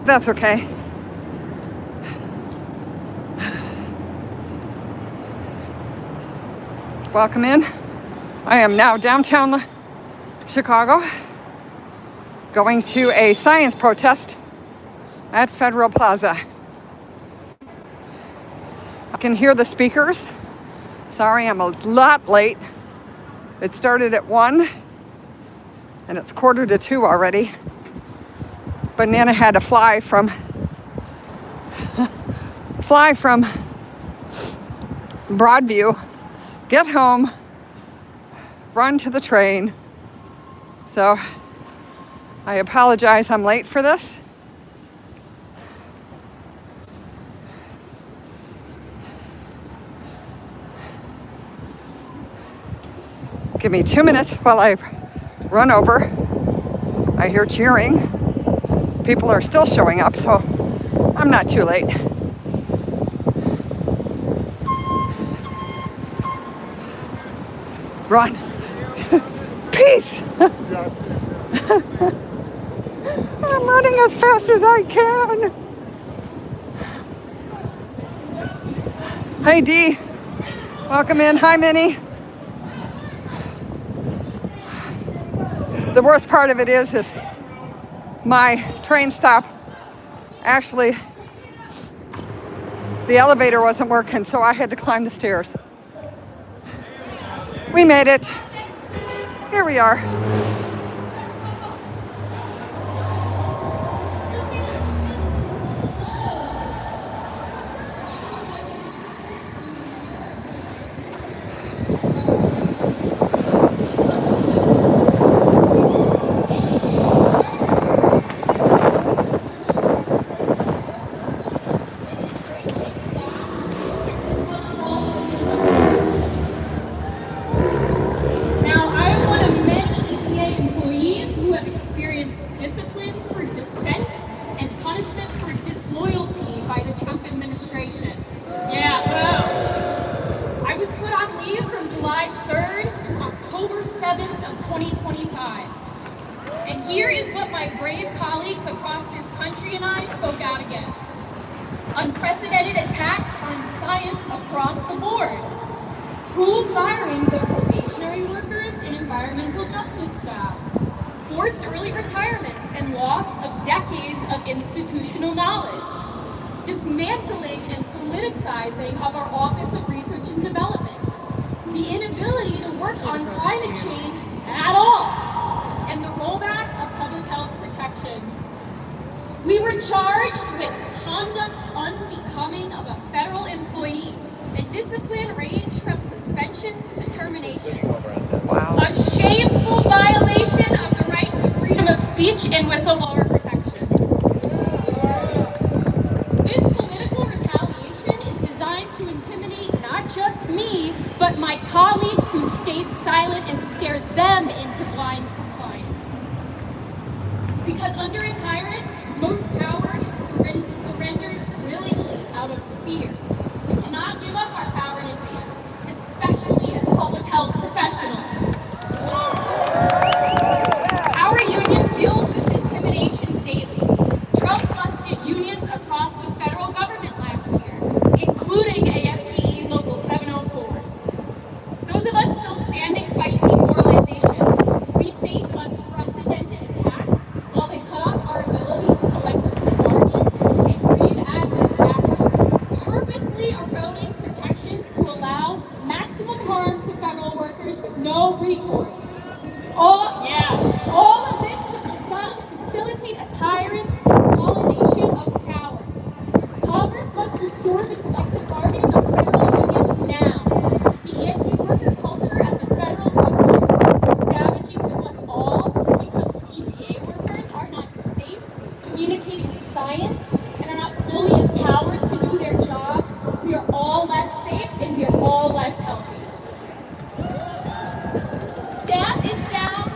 that's okay. Welcome in. I am now downtown Chicago, going to a science protest at Federal Plaza. I can hear the speakers. Sorry, I'm a lot late. It started at 1 and it's 1:45 already. But Nana had to fly from Broadview, get home, run to the train. So I apologize I'm late for this. Give me 2 minutes while I run over. I hear cheering. People are still showing up, so I'm not too late. Run. Peace. I'm running as fast as I can. Hi, Dee. Welcome in. Hi, Minnie. The worst part of it is my train stop. Actually, the elevator wasn't working, so I had to climb the stairs. We made it. Here we are. Unprecedented attacks on science across the board. Cruel firings of probationary workers and environmental justice staff. Forced early retirements and loss of decades of institutional knowledge. Dismantling and politicizing of our Office of Research and Development. The inability to work on climate change at all. And the rollback of public health protections. We were charged with conduct unbecoming of a federal employee, and discipline ranged from suspensions to termination. Wow. A shameful violation of the right to freedom of speech and whistleblower protections. This political retaliation is designed to intimidate not just me, but my colleagues who stayed silent and scared them into blind compliance. Because under a tyrant, most power is surrendered willingly out of fear. We cannot give up our power in advance, especially as public health professionals. Our union feels this intimidation daily. Trump busted unions across the federal government last year, including AFGE Local 704. Those of us still standing fight demoralization. We face unprecedented attacks while they cut off our ability to collectively bargain and grieve adverse actions, purposely eroding protections to allow maximum harm to federal workers with no recourse. All of this to facilitate a tyrant's consolidation of power. Congress must restore the collective bargain of federal unions now. The anti-worker culture at the federal government is damaging to us all because EPA workers are not safe communicating science and are not fully empowered to do their jobs. We are all less safe and we are all less healthy. Staff is down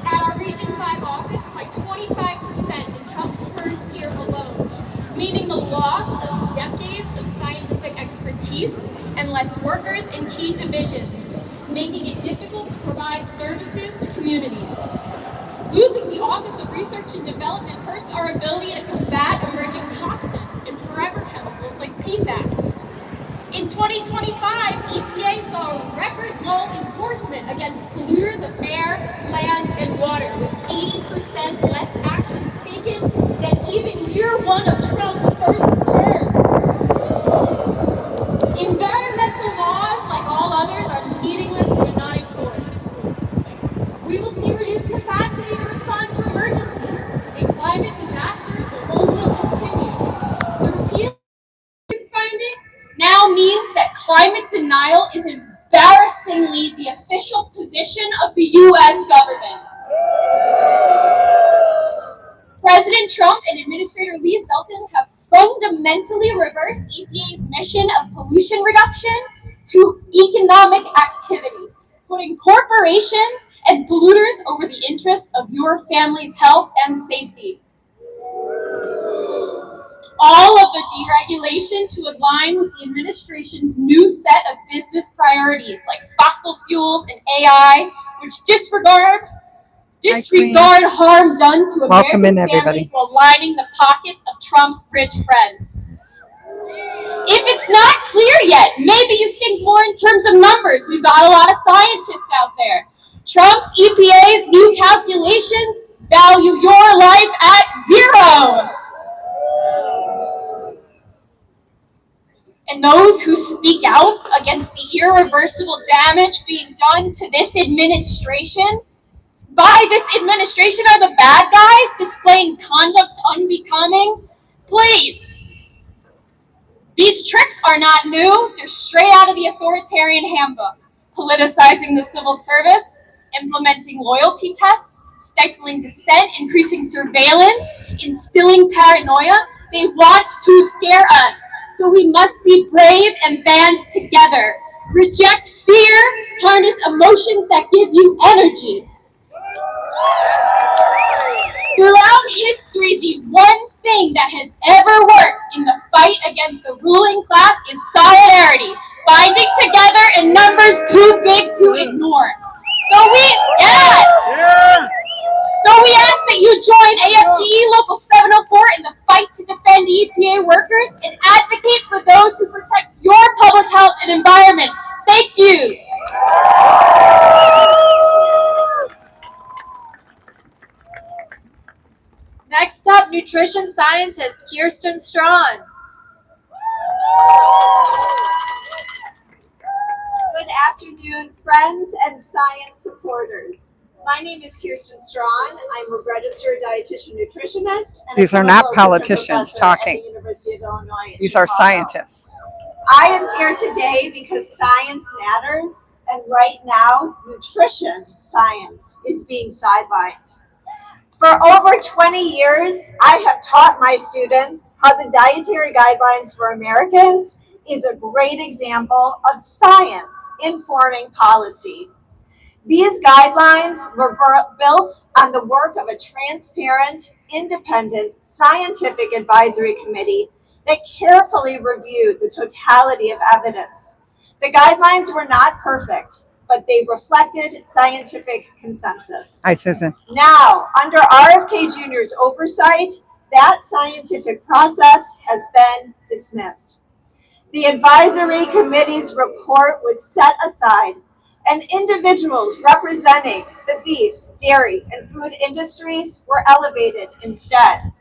at our Region 5 office by 25% in Trump's first year alone, meaning the loss of decades of scientific expertise and less workers in key divisions, making it difficult to provide services to communities. Losing the Office of Research and Development hurts our ability to combat 2025, EPA saw record low enforcement against polluters of air, land, and water, with 80% less actions taken than even year one of Trump's first term. Environmental laws, like all others, are meaningless when not enforced. We will see reduced capacity to respond to emergencies, and climate disasters will only continue. The repeated finding now means that climate denial is embarrassingly the official position of the U.S. government. President Trump and Administrator Lee Zeldin have fundamentally reversed EPA's mission of pollution reduction to economic activity, putting corporations and polluters over the interests of your family's health and safety. All of the deregulation to align with the administration's new set of business priorities, like fossil fuels and AI, which disregard harm done to American families while lining the pockets of Trump's rich friends. If it's not clear yet, maybe you think more in terms of numbers. We've got a lot of scientists out there. Trump's EPA's new calculations value your life at zero. And those who speak out against the irreversible damage being done to this administration by this administration are the bad guys displaying conduct unbecoming. Please. These tricks are not new. They're straight out of the authoritarian handbook. Politicizing the civil service, implementing loyalty tests, stifling dissent, increasing surveillance, instilling paranoia. They want to scare us. So we must be brave and band together. Reject fear, harness emotions that give you energy. Throughout history, the one thing that has ever worked in the fight against the ruling class is solidarity, binding together in numbers too big to ignore. So we ask that you join AFGE Local 704 in the fight to defend EPA workers and advocate for those who protect your public health and environment. Thank you. Next up, nutrition scientist Kirsten Strawn. Good afternoon, friends and science supporters. My name is Kirsten Strawn. I'm a registered dietitian nutritionist. And these are not politicians talking. At the University of Illinois these are scientists. I am here today because science matters, and right now, nutrition science is being sidelined. For over 20 years, I have taught my students how the Dietary Guidelines for Americans is a great example of science informing policy. These guidelines were built on the work of a transparent, independent, scientific advisory committee that carefully reviewed the totality of evidence. The guidelines were not perfect, but they reflected scientific consensus. Hi, Susan. Now, under RFK Jr.'s oversight, that scientific process has been dismissed. The advisory committee's report was set aside, and individuals representing the beef, dairy, and food industries were elevated instead.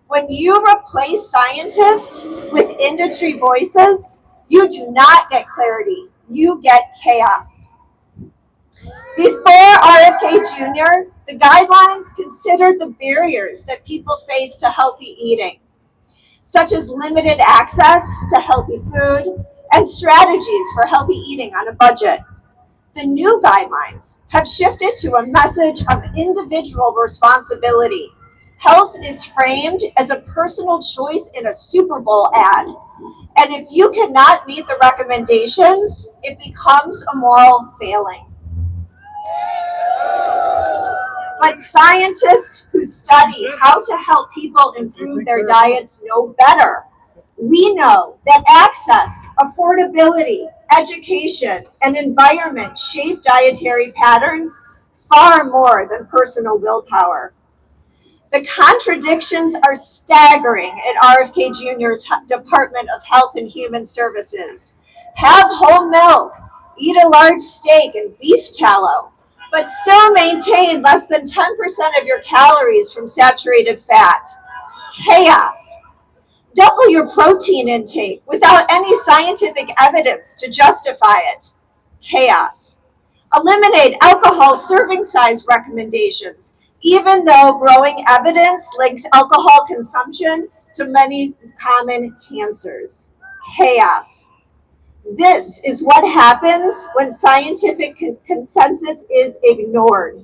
When you replace scientists with industry voices, you do not get clarity, you get chaos. Before RFK Jr., the guidelines considered the barriers that people face to healthy eating, such as limited access to healthy food and strategies for healthy eating on a budget. The new guidelines have shifted to a message of individual responsibility. Health is framed as a personal choice in a Super Bowl ad. And if you cannot meet the recommendations, it becomes a moral failing. But scientists who study how to help people improve their diets know better. We know that access, affordability, education, and environment shape dietary patterns far more than personal willpower. The contradictions are staggering at RFK Jr.'s Department of Health and Human Services. have whole milk, eat a large steak and beef tallow, but still maintain less than 10% of your calories from saturated fat. Chaos. Double your protein intake without any scientific evidence to justify it. Chaos. Eliminate alcohol serving size recommendations, even though growing evidence links alcohol consumption to many common cancers. Chaos. This is what happens when scientific consensus is ignored.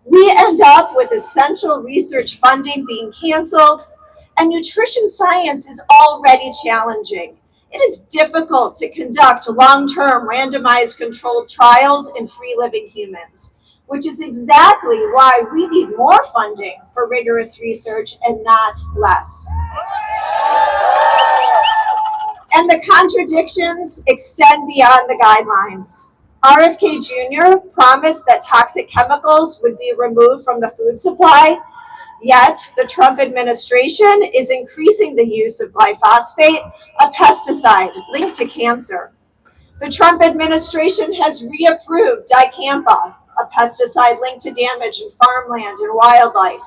We end up with essential research funding being canceled, and nutrition science is already challenging. It is difficult to conduct long-term randomized controlled trials in free-living humans, which is exactly why we need more funding for rigorous research and not less. And the contradictions extend beyond the guidelines. RFK Jr. promised that toxic chemicals would be removed from the food supply, yet the Trump administration is increasing the use of glyphosate, a pesticide linked to cancer. The Trump administration has reapproved dicamba, a pesticide linked to damage in farmland and wildlife.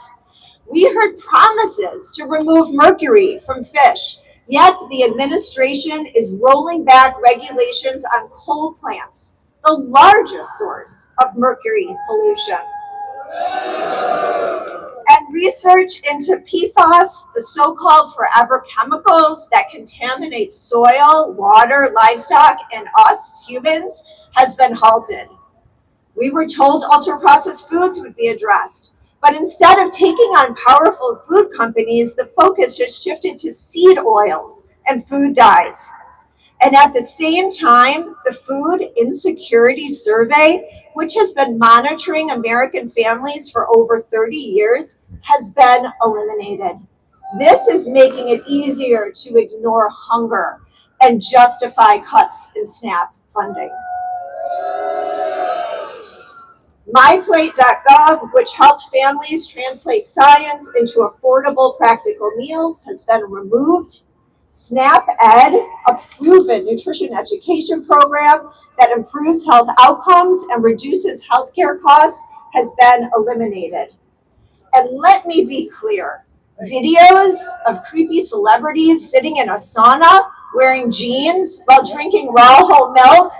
We heard promises to remove mercury from fish, yet the administration is rolling back regulations on coal plants, the largest source of mercury pollution. And research into PFAS, the so-called forever chemicals that contaminate soil, water, livestock, and us humans, has been halted. We were told ultra-processed foods would be addressed, but instead of taking on powerful food companies, the focus has shifted to seed oils and food dyes. And at the same time, the Food Insecurity Survey, which has been monitoring American families for over 30 years, has been eliminated. This is making it easier to ignore hunger and justify cuts in SNAP funding. MyPlate.gov, which helped families translate science into affordable, practical meals, has been removed. SNAP-Ed, a proven nutrition education program that improves health outcomes and reduces healthcare costs, has been eliminated. And let me be clear, videos of creepy celebrities sitting in a sauna wearing jeans while drinking raw whole milk,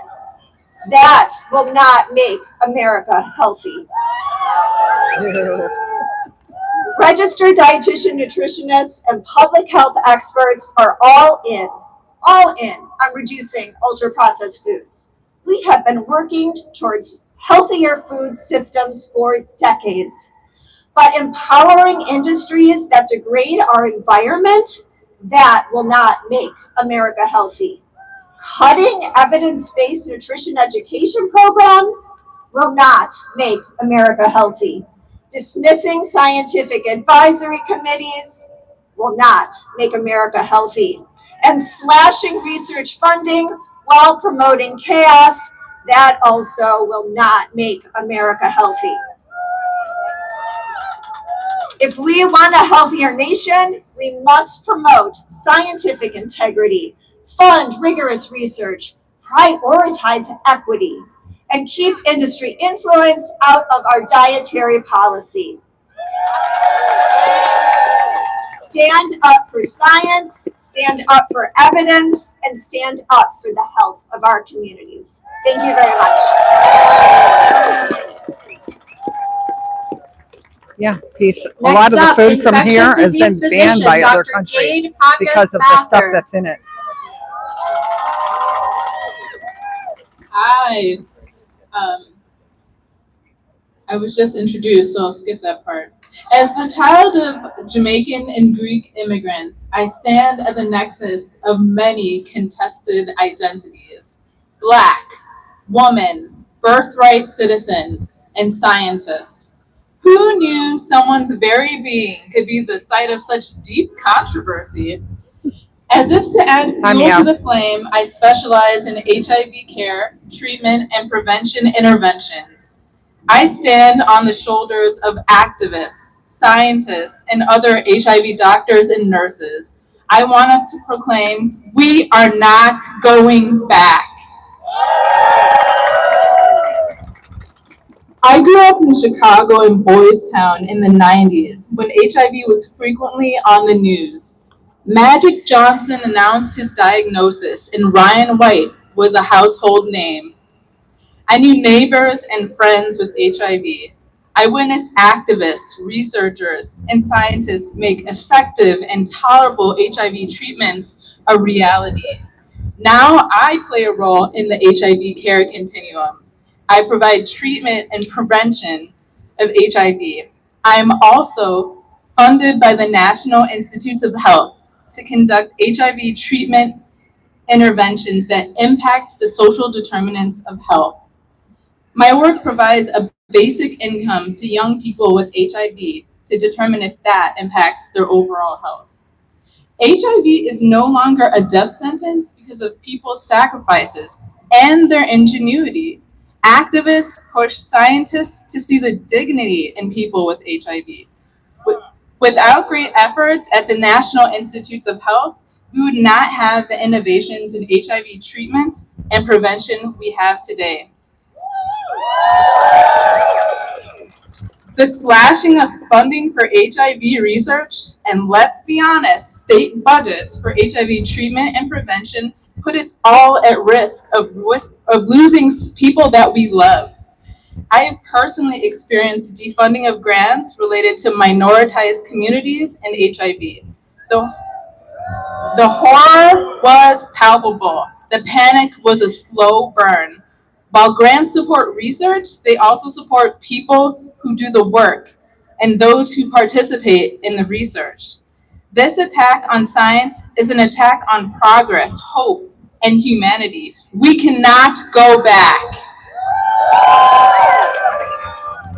that will not make America healthy. Registered dietitian, nutritionists, and public health experts are all in on reducing ultra-processed foods. We have been working towards healthier food systems for decades, but empowering industries that degrade our environment, that will not make America healthy. Cutting evidence-based nutrition education programs will not make America healthy. Dismissing scientific advisory committees will not make America healthy. And slashing research funding while promoting chaos, that also will not make America healthy. If we want a healthier nation, we must promote scientific integrity, fund rigorous research, prioritize equity, and keep industry influence out of our dietary policy. Stand up for science, stand up for evidence, and stand up for the health of our communities. Thank you very much. Yeah, peace. A Next lot of the up, food from infectious here has been disease banned by physician, other Dr. countries Jade Pacas because of the stuff Mather. that's in it. Hi. I was just introduced, so I'll skip that part. As the child of Jamaican and Greek immigrants, I stand at the nexus of many contested identities: Black, woman, birthright citizen, and scientist. Who knew someone's very being could be the site of such deep controversy? As if to add fuel to the flame, I specialize in HIV care, treatment, and prevention interventions. I stand on the shoulders of activists, scientists, and other HIV doctors and nurses. I want us to proclaim, we are not going back. I grew up in Chicago in Boys Town in the 90s when HIV was frequently on the news. Magic Johnson announced his diagnosis, and Ryan White was a household name. I knew neighbors and friends with HIV. I witnessed activists, researchers, and scientists make effective and tolerable HIV treatments a reality. Now I play a role in the HIV care continuum. I provide treatment and prevention of HIV. I am also funded by the National Institutes of Health to conduct HIV treatment interventions that impact the social determinants of health. My work provides a basic income to young people with HIV to determine if that impacts their overall health. HIV is no longer a death sentence because of people's sacrifices and their ingenuity. Activists push scientists to see the dignity in people with HIV. Without great efforts at the National Institutes of Health, we would not have the innovations in HIV treatment and prevention we have today. The slashing of funding for HIV research, and let's be honest, state budgets for HIV treatment and prevention put us all at risk of losing people that we love. I have personally experienced defunding of grants related to minoritized communities and HIV. The, the horror was palpable. The panic was a slow burn. While grants support research, they also support people who do the work and those who participate in the research. This attack on science is an attack on progress, hope, and humanity. We cannot go back.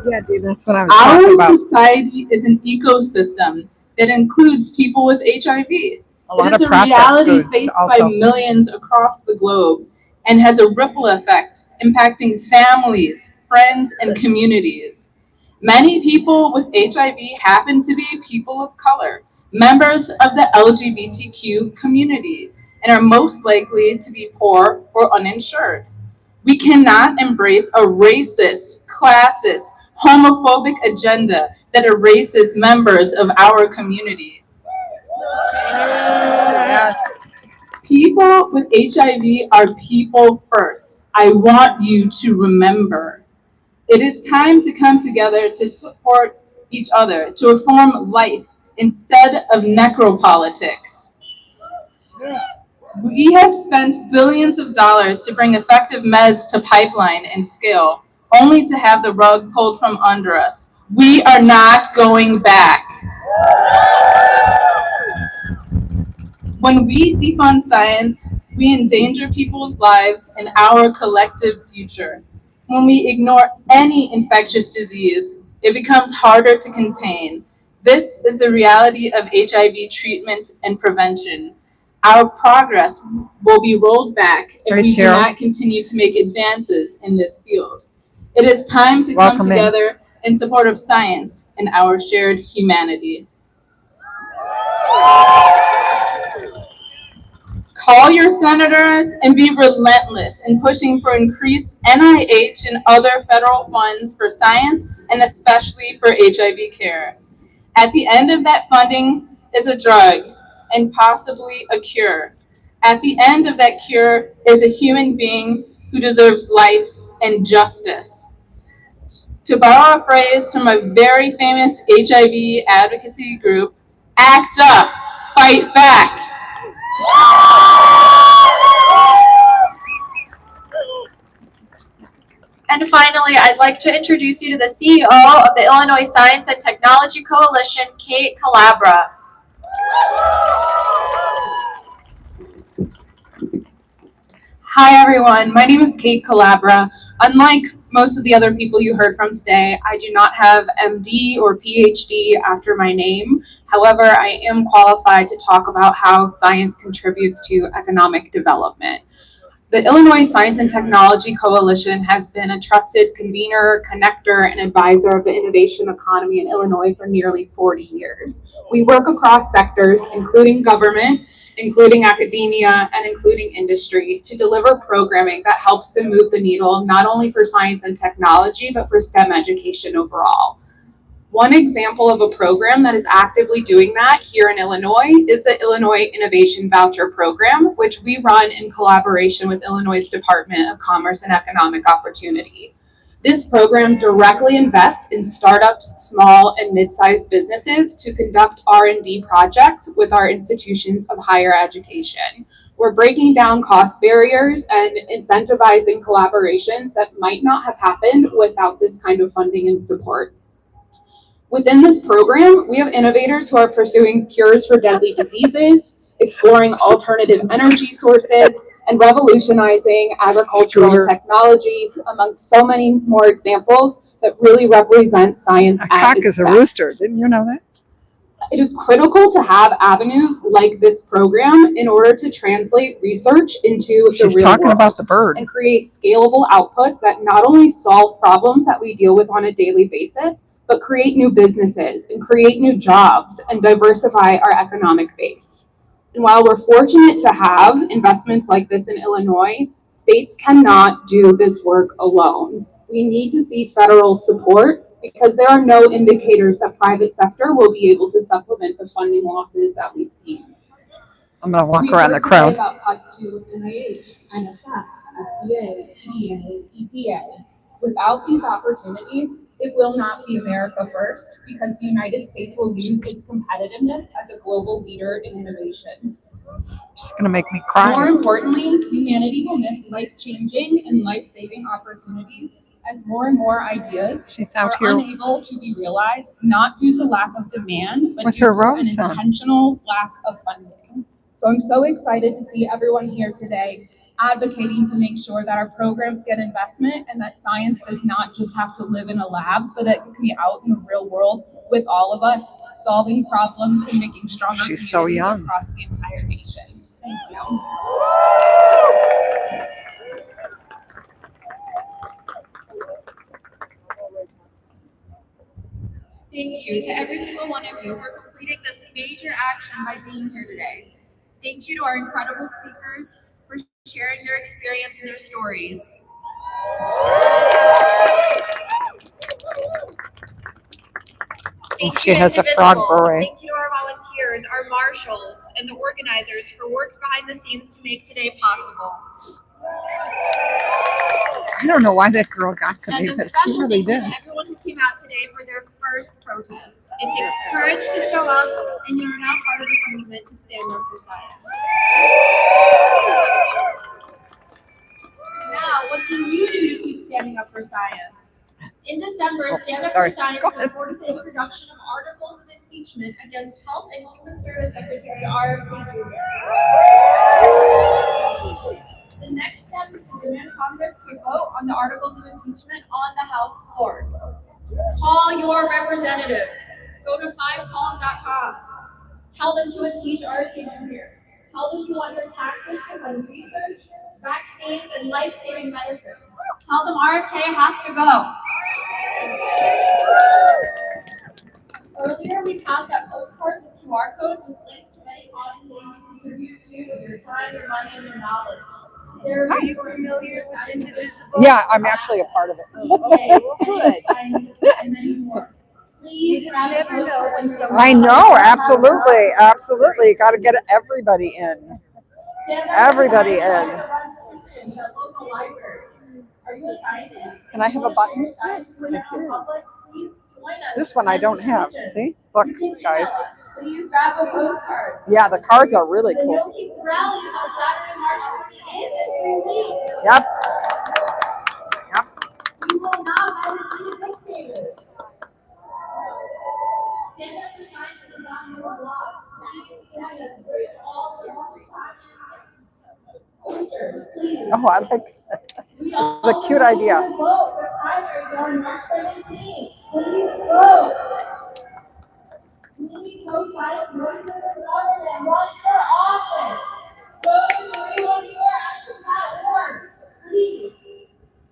Yeah, dude, that's what I was talking Our about. society is an ecosystem that includes people with HIV. A It lot is of a processed reality foods faced by also. millions across the globe and has a ripple effect impacting families, friends, and communities. Many people with HIV happen to be people of color, members of the LGBTQ community, and are most likely to be poor or uninsured. We cannot embrace a racist, classist, homophobic agenda that erases members of our community. Yes. People with HIV are people first. I want you to remember. It is time to come together to support each other, to reform life instead of necropolitics. We have spent billions of dollars to bring effective meds to pipeline and scale, only to have the rug pulled from under us. We are not going back. When we defund science, we endanger people's lives and our collective future. When we ignore any infectious disease, it becomes harder to contain. This is the reality of HIV treatment and prevention. Our progress will be rolled back if Hey, we do Cheryl. not continue to make advances in this field. It is time to come Welcome in. together in support of science and our shared humanity. Call your senators and be relentless in pushing for increased NIH and other federal funds for science and especially for HIV care. At the end of that funding is a drug and possibly a cure. At the end of that cure is a human being who deserves life and justice. To borrow a phrase from a very famous HIV advocacy group, act up, fight back. And finally, I'd like to introduce you to the CEO of the Illinois Science and Technology Coalition, Kate Calabra. Hi everyone, my name is Kate Calabra. Unlike most of the other people you heard from today, I do not have MD or PhD after my name. However, I am qualified to talk about how science contributes to economic development. The Illinois Science and Technology Coalition has been a trusted convener, connector, and advisor of the innovation economy in Illinois for nearly 40 years. We work across sectors, including government, including academia and including industry, to deliver programming that helps to move the needle not only for science and technology, but for STEM education overall. One example of a program that is actively doing that here in Illinois is the Illinois Innovation Voucher Program, which we run in collaboration with Illinois' Department of Commerce and Economic Opportunity. This program directly invests in startups, small and mid-sized businesses to conduct R&D projects with our institutions of higher education. We're breaking down cost barriers and incentivizing collaborations that might not have happened without this kind of funding and support. Within this program, we have innovators who are pursuing cures for deadly diseases, exploring alternative energy sources, and revolutionizing agricultural technology, among so many more examples that really represent science A cock is a rooster. Didn't you know that? It is critical to have avenues like this program in order to translate research into the She's real talking world about the bird. and create scalable outputs that not only solve problems that we deal with on a daily basis, but create new businesses and create new jobs and diversify our economic base. And while we're fortunate to have investments like this in Illinois, states cannot do this work alone. We need to see federal support because there are no indicators that private sector will be able to supplement the funding losses that we've seen. I'm going to walk around the crowd. About cuts to NIH, NSF, SBA, EDA, EPA. Without these opportunities, it will not be America first because the United States will lose its competitiveness as a global leader in innovation. She's going to make me cry. More importantly, humanity will miss life-changing and life-saving opportunities as more and more ideas are unable to be realized, not due to lack of demand, but due to an intentional lack of funding. So I'm so excited to see everyone here today advocating to make sure that our programs get investment and that science does not just have to live in a lab, but that it can be out in the real world with all of us, solving problems and making stronger communities across the entire nation. Thank you. Thank you to every single one of you for completing this major action by being here today. Thank you to our incredible speakers for sharing their experience and their stories. Thank you, she has a frog beret. Thank you to our volunteers, our marshals, and the organizers who worked behind the scenes to make today possible. I don't know why that girl got to me, And a but she special really thank did. you to everyone who came out today for their first protest. It takes courage to show up, and you are now part of this movement to stand up for science. Now, what can you do to keep standing up for science? In December, Stand Up for Science supported the introduction of articles of impeachment against Health and Human Service Secretary RFK Jr. The next step is to demand Congress to vote on the articles of impeachment on the House floor. Call your representatives. Go to 5calls.com. Tell them to impeach RFK Jr. Tell them you want your taxes to fund research, vaccines, and life-saving medicine. Tell them RFK has to go. Earlier, we passed out postcards with QR codes with links to many causes that you can contribute to with your time, your money, and your knowledge. Are you familiar with Indivisible? Yeah, I'm actually a part of it. Okay, good. And many more. Please never know when someone. I know, absolutely, absolutely. Got to get everybody in. Everybody in. Are you a scientist? Can I have a button? This one I don't have. See? Look, guys. Please grab a postcard. Yeah, the cards are really cool. The No Keeps rally is on Saturday, March 28th. Yep. Yep. We will not have any dictators. Stand Up for Science is not your block. Please all posters, please. Oh, I like that. It's a cute idea. Vote for primaries on March 17th. Please vote. We need pro-science voices in government. Run for office. Go to 314action.org. Please.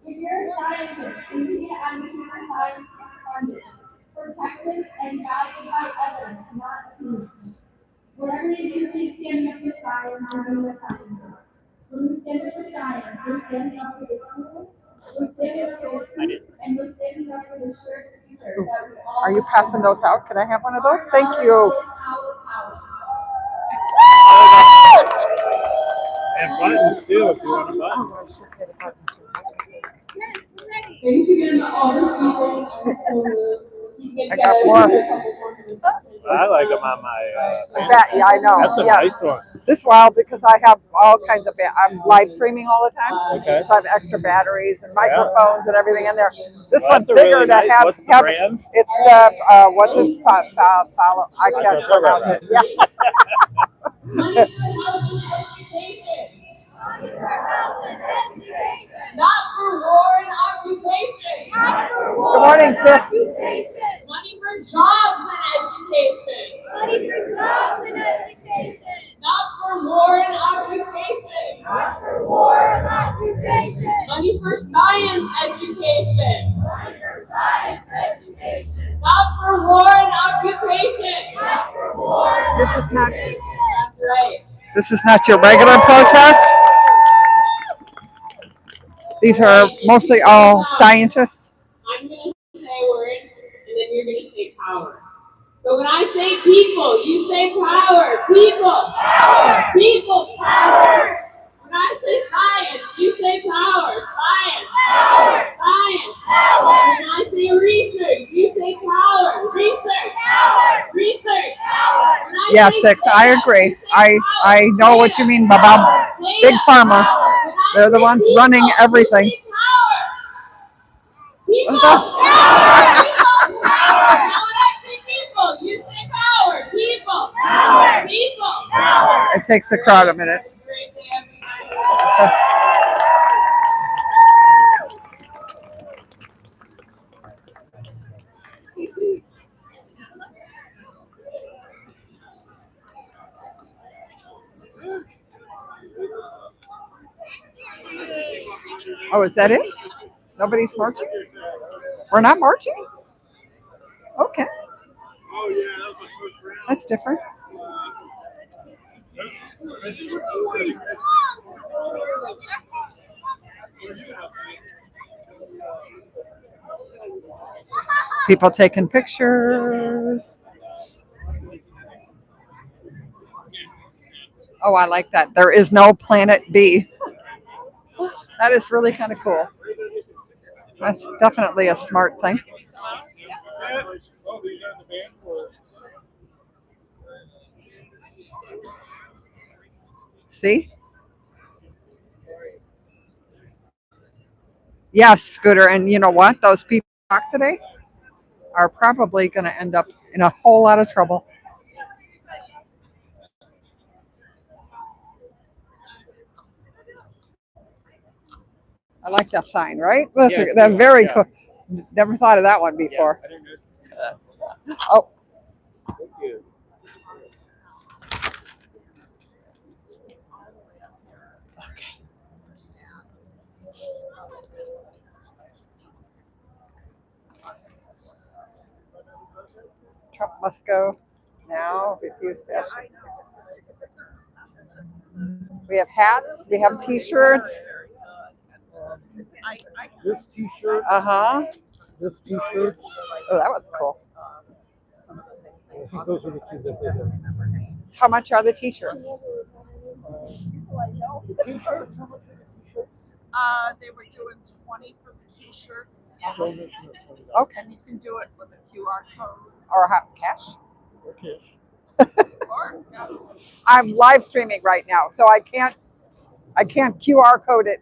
If you're a scientist, continue to advocate for science funded, protected, and guided by evidence, not opinions. Whatever you do, keep standing up for science and be with scientists. When we stand up for science, we're standing up for the schools, we're standing up for the truth, and we're standing up for the shared future that we all Are you have. passing those out? Can I have one of those? Thank you. Knowledge is our power. And buttons too, if you want a button. Oh, I should get a button too. Thanks again to all the speakers. I got more. I like them on my. I bet, yeah, I know. That's a Yeah. nice one. This while because I have all kinds of. I'm live streaming all the time, Okay. so I have extra batteries and microphones and everything in there. This Well, one's that's a bigger really to nice- have. what's the have brand? It's the what's it? Follow. I can't pronounce it. Yeah. Money for health and education. Money for health and education. Not for war and occupation. Not for war Good morning, and Sid. occupation. Money for jobs and education. Money for jobs and education. Not for war and occupation. Not for war and occupation. Money for science education. Money for science education. Not for war and occupation. Not for war and This is not. That's right. This is not your regular protest. These are mostly all scientists. I'm going to say a word, and then you're going to say power. So when I say people, you say power. People. Power. People. Power. When I say science, you say power. Science. Power. Science. Power. When I say research, you say power. Research. Power. Research. Power. When I Yeah, say 6. I data, agree. you say I power. know what you mean about Data. big pharma. Power. When I They're the say ones people, running everything. you say power. People. Power. People. Power. Now when I say people, you say power. People. Power. People. Power. It takes the crowd a minute. Great day, everybody. Oh, is that it? Nobody's marching? We're not marching? Okay. Oh yeah, that was my first round. That's different. People taking pictures. Oh, I like that. There is no planet B. That is really kind of cool. That's definitely a smart thing. Oh, these are the band or See? Yes, Scooter. And you know what? Those people who talk today are probably going to end up in a whole lot of trouble. I like that sign, right? That's, Yeah, it's that's good. very Yeah. cool. Never thought of that one before. I didn't notice. Oh, Thank you. Trump must go now. Refuse fashion. We have hats. We have T-shirts. This T-shirt, Uh-huh. this T-shirt. Oh, that was cool. I think those are the two that they have. How much are the T-shirts? The T-shirts. How much are the T-shirts? They were doing 20 for the t-shirts, Donation of $20. Okay. and you can do it with a QR code Or cash? Or cash. or I'm live streaming right now, so I can't QR code it.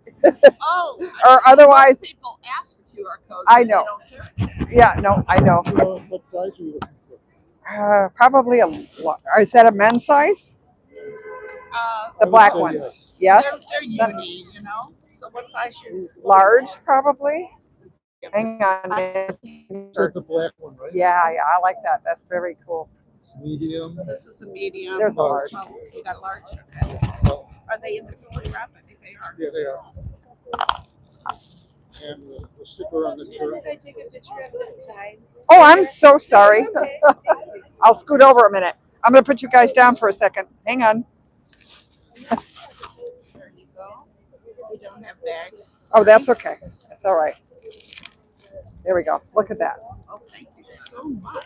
oh, Or otherwise- most people ask for QR codes. I because know. They don't care. Yeah, no, I know. What size are you looking for? Probably is that a men's size? The I would black say ones. yes. Yes. They're uni, you know. So what size you? Large, probably. Hang on. Is that the black one, right? Yeah, I like that. That's very cool. It's medium. This is a medium. There's a large. Oh, you got a large. Okay. Are they individually wrapped? I think they are. Yeah, they are. And the sticker on the shirt. I take a picture of this side? Oh, I'm so sorry. I'll scoot over a minute. I'm going to put you guys down for a second. Hang on. There you go. We don't have bags. Oh, that's Sorry. okay. That's all right. There we go. Look at that. Oh, thank you so much.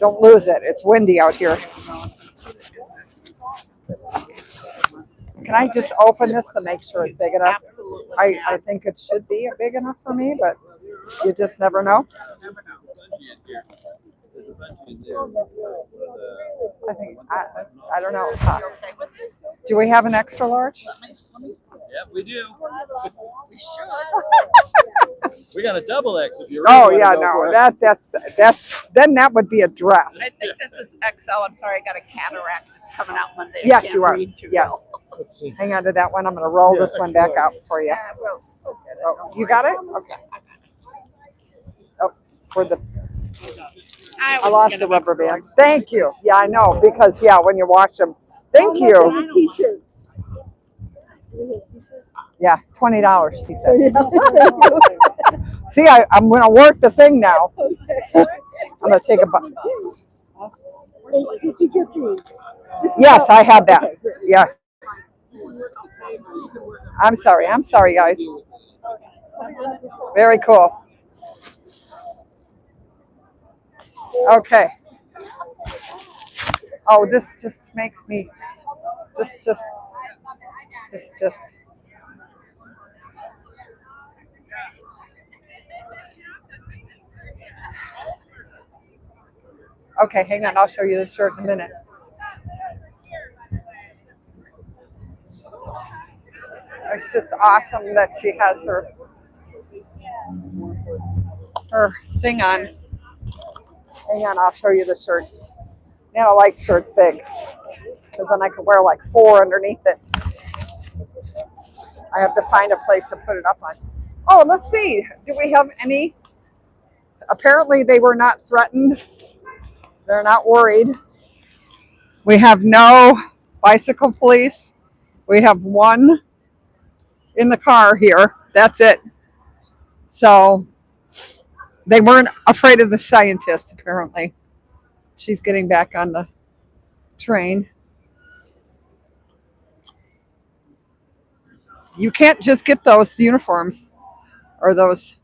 Don't lose it. It's windy out here. Can I just open this to make sure it's big enough? Absolutely. I think it should be big enough for me, but you just never know. Never know. I think I don't know. You okay with it? Do we have an extra large? Let me see. Yep, we do. We should. We got a double X if you really Oh want yeah, to go for no, it. that's then that would be a dress. I think this is XL. I'm sorry, I got a cataract. It's coming out Monday. I Yes, can't you are. read too Yes. well. Let's see. Hang on to that one. I'm going to roll this one back out for you. Yeah, we'll get it. Oh, you got it? Okay. Oh, for the I lost the rubber band. Thank you. Yeah, I know because when you wash them. Thank you. Yeah, $20. She said. See, I'm going to work the thing now. I'm going to take a bite. Did you get these? Yes, I had that. Yes. I'm sorry, guys. Very cool. Okay. Oh, this just makes me just. Okay, hang on. I'll show you this shirt in a minute. It's just awesome that she has her thing on. Hang on, I'll show you the shirt. Nana likes shirts big because then I can wear like 4 underneath it. I have to find a place to put it up on. Oh, let's see. Do we have any? Apparently they were not threatened. They're not worried. We have no bicycle police. We have one in the car here. That's it. So they weren't afraid of the scientist, apparently. She's getting back on the train. You can't just get those uniforms or those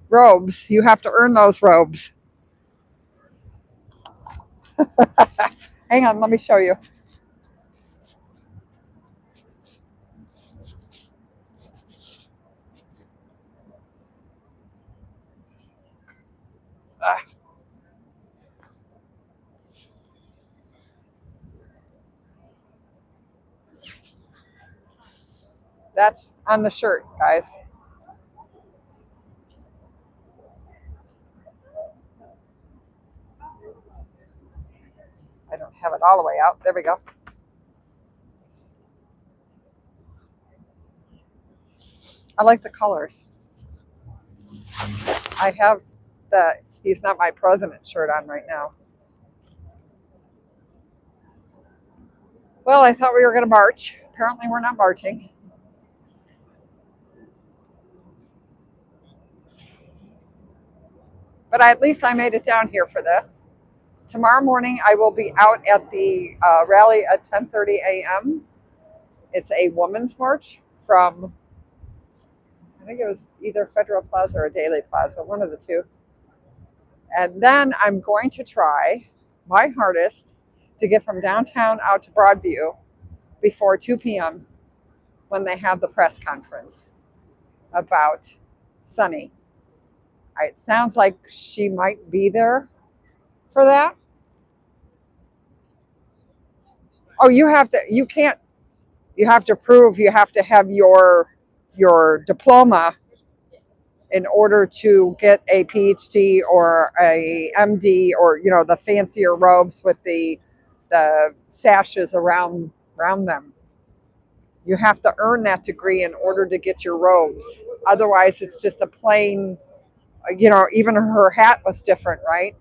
robes. You have to earn those robes. Hang on, let me show you. That's on the shirt, guys. I don't have it all the way out. There we go. I like the colors. I have the He's Not My President shirt on right now. Well, I thought we were going to march. Apparently we're not marching. But at least I made it down here for this. Tomorrow morning I will be out at the rally at 10:30 a.m. It's a women's march from, I think it was either Federal Plaza or Daily Plaza, one of the two. And then I'm going to try my hardest to get from downtown out to Broadview before 2 p.m. when they have the press conference about Sunny. It sounds like she might be there for that. Oh, you have to prove, you have to have your diploma in order to get a PhD or a MD or, the fancier robes with the sashes around them. You have to earn that degree in order to get your robes. Otherwise, it's just a plain, even her hat was different, right?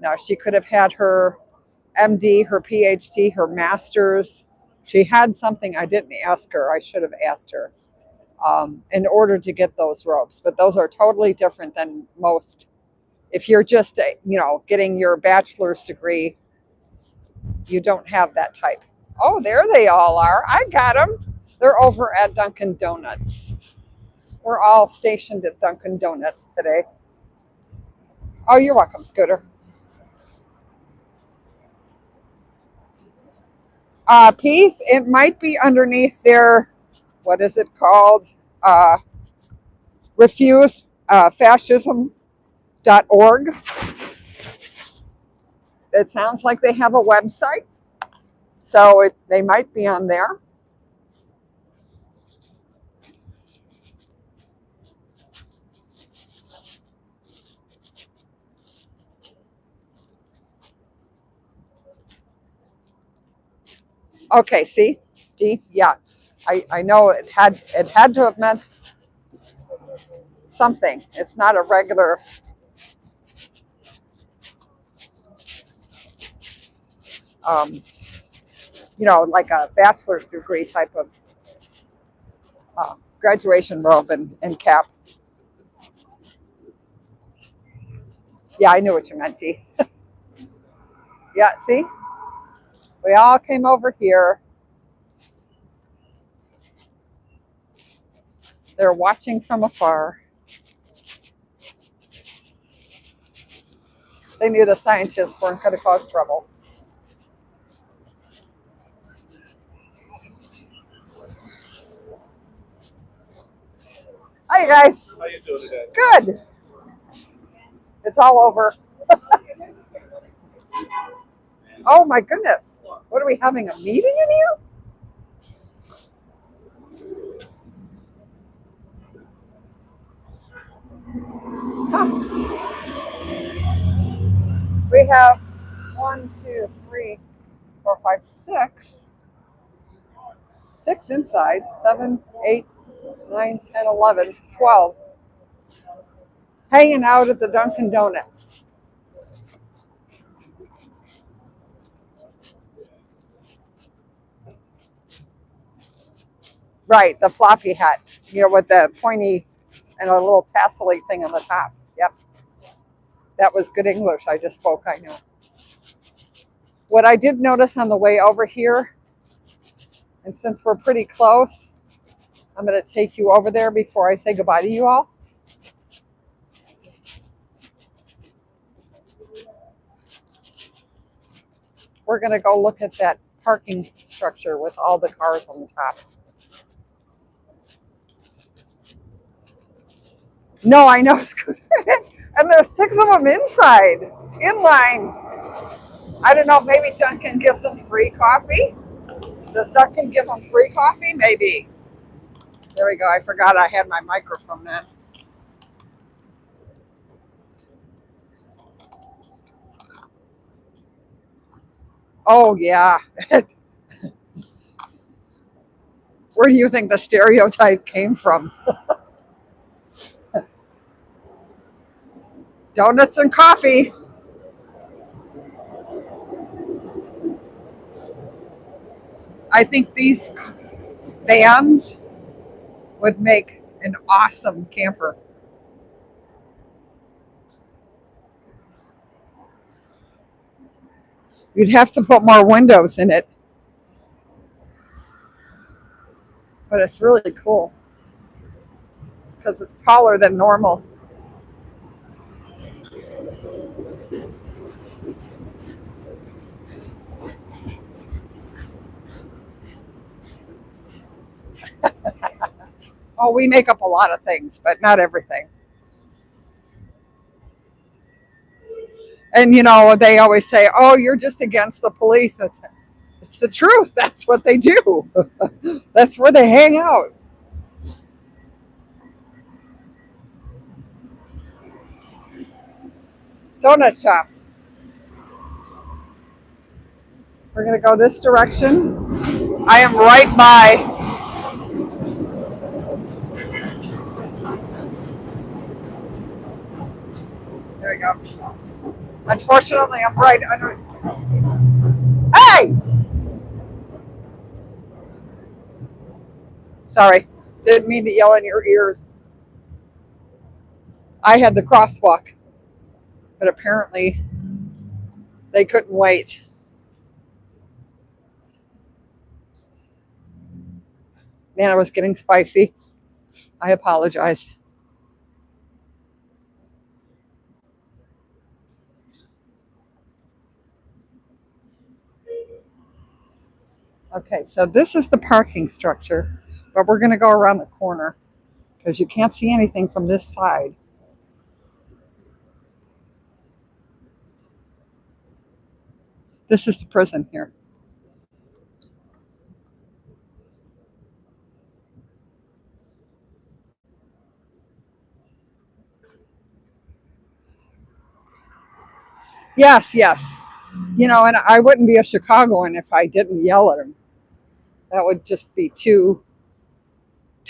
No, she could have had her MD, her PhD, her master's. She had something I didn't ask her. I should have asked her in order to get those robes. But those are totally different than most If you're just, getting your bachelor's degree, you don't have that type. Oh, there they all are. I got them. They're over at Dunkin' Donuts. We're all stationed at Dunkin' Donuts today. Oh, you're welcome, Scooter. Peace, it might be underneath their, what is it called? Refusefascism.org. It sounds like they have a website, so they might be on there. Okay, see? D, yeah. I know it had to have meant something. It's not a regular like a bachelor's degree type of graduation robe and cap. Yeah, I knew what you meant, D. Yeah, see? We all came over here. They're watching from afar. They knew the scientists weren't going to cause trouble. Hi, you guys. How you doing today? Good. It's all over. Oh, my goodness. What are we having, a meeting in here? Huh. We have 1, 2, 3, 4, 5, 6. 6 inside. 7, 8, 9, 10, 11, 12. Hanging out at the Dunkin' Donuts. Right, the floppy hat, with the pointy and a little tassel-y thing on the top. Yep. That was good English I just spoke, I know. What I did notice on the way over here, and since we're pretty close, I'm going to take you over there before I say goodbye to you all. We're going to go look at that parking structure with all the cars on the top. No, I know. And there's 6 of them inside, in line. I don't know, maybe Duncan gives them free coffee? Does Duncan give them free coffee? Maybe. There we go. I forgot I had my microphone then. Oh, yeah. Where do you think the stereotype came from? Donuts and coffee. I think these vans would make an awesome camper. You'd have to put more windows in it. But it's really cool because it's taller than normal. Oh, we make up a lot of things, but not everything. And, they always say, oh, you're just against the police. It's the truth. That's what they do. That's where they hang out. Donut shops. We're going to go this direction. I am right by. There we go. Unfortunately, I'm right under. Hey! Sorry. Didn't mean to yell in your ears. I had the crosswalk. but apparently they couldn't wait. Man, I was getting spicy. I apologize. Okay, so this is the parking structure, but we're going to go around the corner because you can't see anything from this side. This is the prison here. Yes, yes. You know, and I wouldn't be a Chicagoan if I didn't yell at him. That would just be too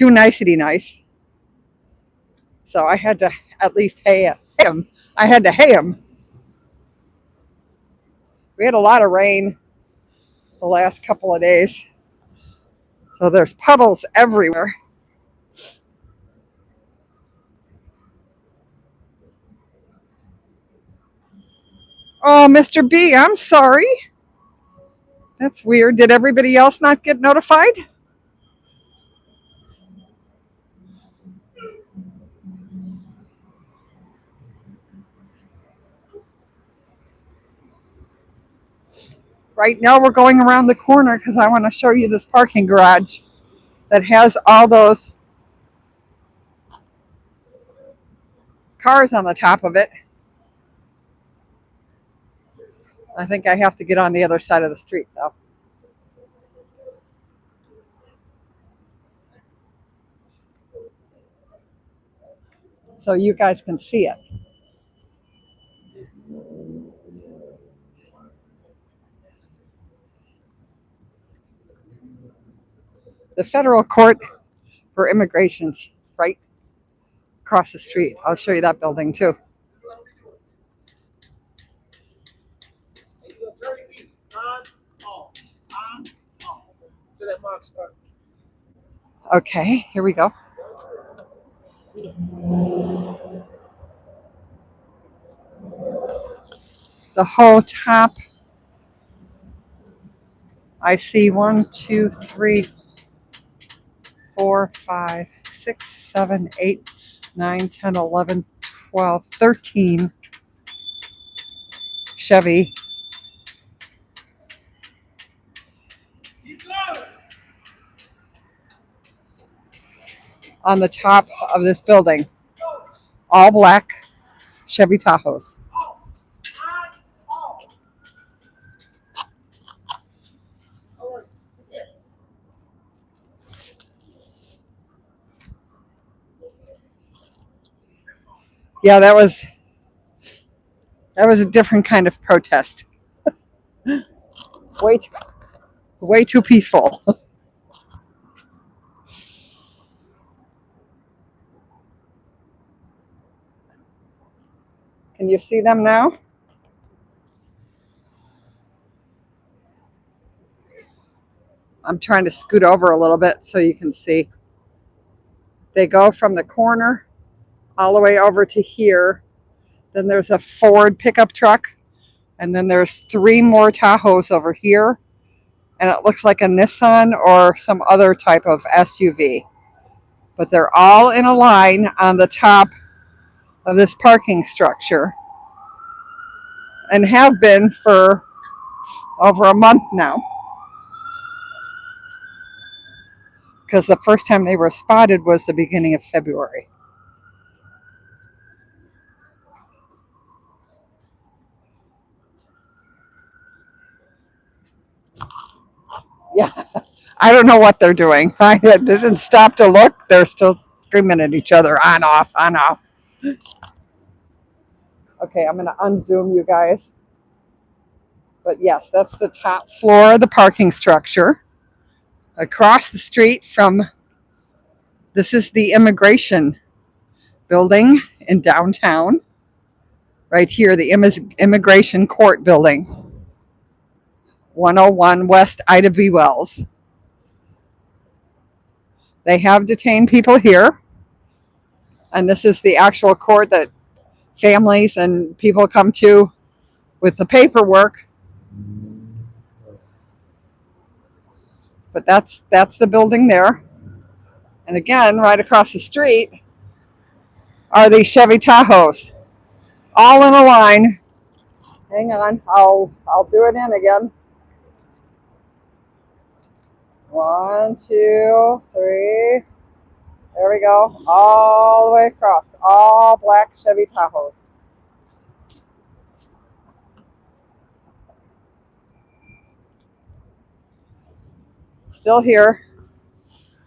nicety nice. So I had to at least hey him. I had to hey him. We had a lot of rain the last couple of days, so there's puddles everywhere. Oh, Mr. B, I'm sorry. That's weird. Did everybody else not get notified? Right now we're going around the corner because I want to show you this parking garage that has all those cars on the top of it. I think I have to get on the other side of the street though. So you guys can see it. The federal court for immigration's right across the street. I'll show you that building too. Okay, here we go. The whole top. I see 1, 2, 3, 4, 5, 6, 7, 8, 9, 10, 11, 12, 13 Chevy. On the top of this building. All black Chevy Tahoes. Yeah, that was a different kind of protest. Way too, way too peaceful. Can you see them now? I'm trying to scoot over a little bit so you can see. They go from the corner all the way over to here. Then there's a Ford pickup truck. And then there's 3 more Tahoes over here. And it looks like a Nissan or some other type of SUV. But they're all in a line on the top of this parking structure and have been for over a month now. Because the first time they were spotted was the beginning of February. Yeah, I don't know what they're doing. I didn't stop to look. They're still screaming at each other, on, off, on, off. Okay, I'm going to unzoom you guys. But yes, that's the top floor of the parking structure. Across the street from, this is the immigration building in downtown. Right here, the immigration court building. 101 West Ida B. Wells. They have detained people here. And this is the actual court that families and people come to with the paperwork. But that's the building there. And again, right across the street are these Chevy Tahoes, all in a line. Hang on, I'll do it in again. 1, 2, 3. There we go. All the way across. All black Chevy Tahoes. Still here,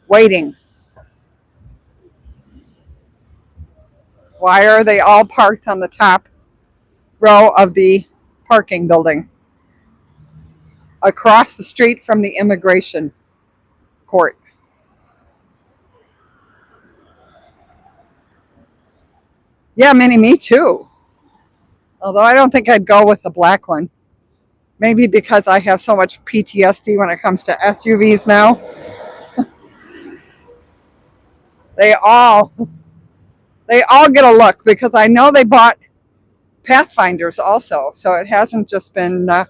waiting. Why are they all parked on the top row of the parking building across the street from the immigration court? Yeah, me too. Although I don't think I'd go with the black one. Maybe because I have so much PTSD when it comes to SUVs now. They all get a look because I know they bought Pathfinders also. So it hasn't just been the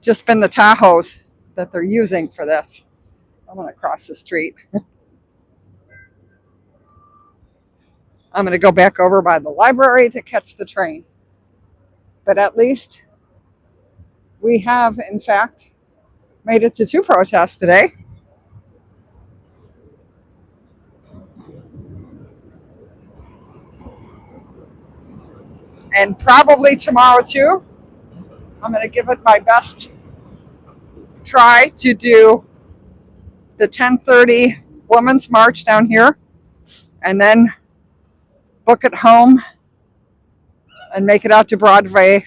Tahoes that they're using for this. I'm going to cross the street. I'm going to go back over by the library to catch the train. But at least we have, in fact, made it to 2 protests today. And probably tomorrow too. I'm going to give it my best try to do the 10:30 Women's March down here and then book it home and make it out to Broadview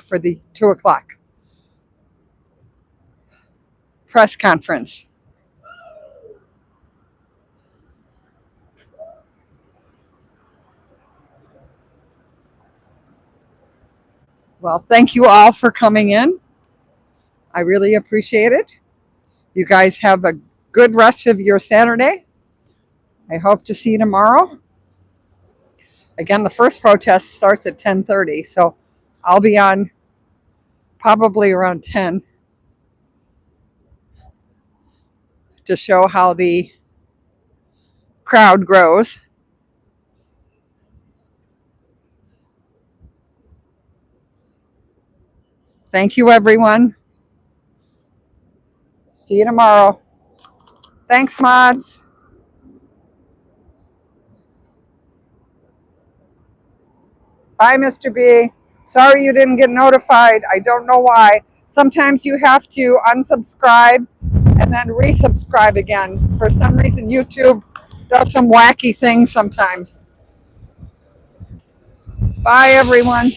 for the 2 o'clock press conference. Well, thank you all for coming in. I really appreciate it. You guys have a good rest of your Saturday. I hope to see you tomorrow. Again, the first protest starts at 10:30, so I'll be on probably around 10 to show how the crowd grows. Thank you, everyone. See you tomorrow. Thanks, mods. Bye, Mr. B. Sorry you didn't get notified. I don't know why. Sometimes you have to unsubscribe and then resubscribe again. For some reason, YouTube does some wacky things sometimes. Bye, everyone.